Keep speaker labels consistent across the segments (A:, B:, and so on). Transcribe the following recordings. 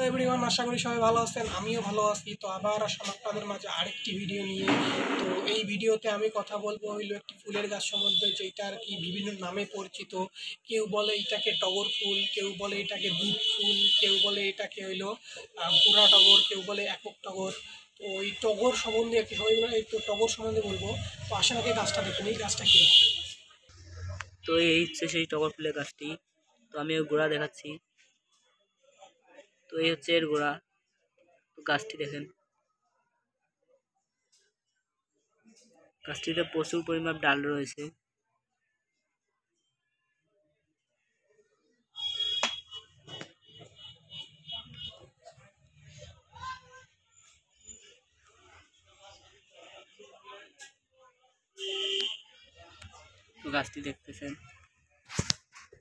A: Everyone, আশা করি সবাই ভালো আছেন। আমিও ভালো আছি। তো আবার আসলাম আপনাদের মাঝে আরেকটি ভিডিও নিয়ে। তো এই ভিডিওতে আমি কথা বলবো হইলো একটি ফুলের গাছ সম্বন্ধে, যেটা আর কি বিভিন্ন নামে পরিচিত। কেউ বলে এটাকে টগর ফুল, কেউ বলে এটাকে দ্বীপ ফুল, কেউ বলে এটাকে হইলো গোড়া টগর, কেউ বলে একক টগর। তো এই টগর সম্বন্ধে একটি সবাই বলে এই তো টগর সম্বন্ধে বলবো। তো আসেন আগে গাছটা দেখুন, এই গাছটা কীরকম।
B: তো এই হচ্ছে সেই টগর ফুলের গাছটি। তো আমি ওর গোড়া দেখাচ্ছি। তো এই হচ্ছে এর গোড়া। তো গাছটি দেখেন, গাছটিতে প্রচুর পরিমাণ ডাল রয়েছে। তো গাছটি দেখতেছেন।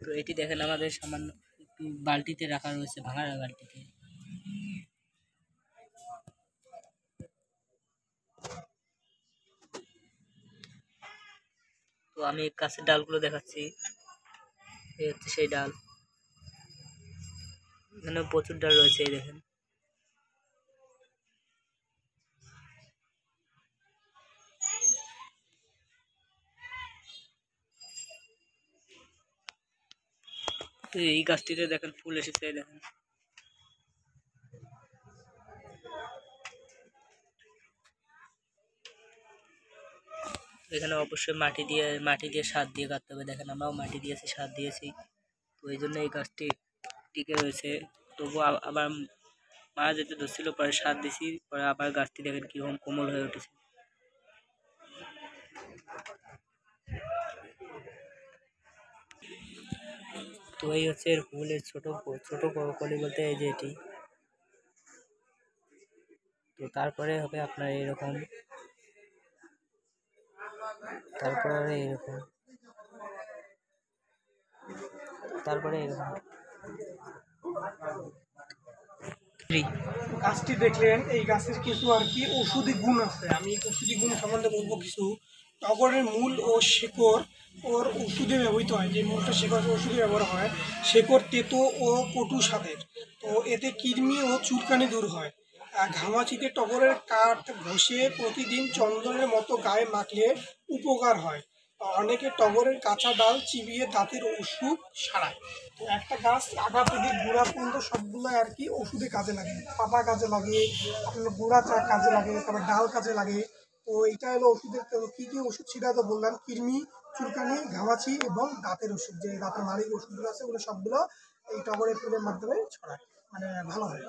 B: তো এটি দেখেন আমাদের সামান্য একটু বালতিতে রাখা রয়েছে, ভাঙা বালতিতে। তো আমি গাছের ডালগুলো দেখাচ্ছি। এই হচ্ছে সেই ডাল, এখানে প্রচুর ডাল রয়েছে, এই দেখেন। তো এই গাছটিতে দেখেন ফুল এসেছে, এই দেখেন। এখানে অবশ্যই মাটি দিয়ে সার দিয়ে কাটতে হবে। দেখেন আমরাও মাটি দিয়েছি, সার দিয়েছি। তো এই জন্য এই গাছটি টিকে রয়েছে। তবু আবার মারা যেতে ধরছিল, পরে সার দিছি, পরে আবার গাছটি দেখেন কিরকম কোমল হয়ে উঠেছে। তো এই হচ্ছে এর ফুলের ছোট ছোট কলি বলতে এই যে এটি। তো তারপরে হবে আপনার এইরকম, তারপরে এইরকম, তারপরে এরকম।
A: গাছটি দেখলেন, এই গাছের কিছু আর কি ঔষধি গুণ আছে। আমি ঔষধি গুণ সম্বন্ধে বলবো কিছু। টগরের মূল ও শেকড় ওর ওষুধে ব্যবহৃত হয়। যে মূলটা শেকড় ওষুধে ব্যবহার হয়, শেকড় তেতো ও কটু স্বাদের। তো এতে কৃমি ও চুলকানি দূর হয়। ঘামাচিতে টগরের কাঠ ঘষে প্রতিদিন চন্দনের মতো গায়ে মাখলে উপকার হয়। অনেকে টগরের কাঁচা ডাল চিবিয়ে দাঁতের অসুখ সারায়। তো একটা গাছ আগা থেকে গোড়া পর্যন্ত সবগুলো আর কি ওষুধে কাজে লাগে। পাতা কাজে লাগে, আপনার গোড়া কাজে লাগে, তারপর ডাল কাজে লাগে। তো এটা হলো ওষুধের। কী কী ওষুধ সেটা তো বললাম, কৃমি, চুলকানি, ঘামাচি এবং দাঁতের ওষুধ, যে দাঁতের মাড়ির ওষুধগুলো আছে ওগুলো সবগুলো এই টগরের ফুলের মাধ্যমে ছড়ায়, মানে ভালো হয়।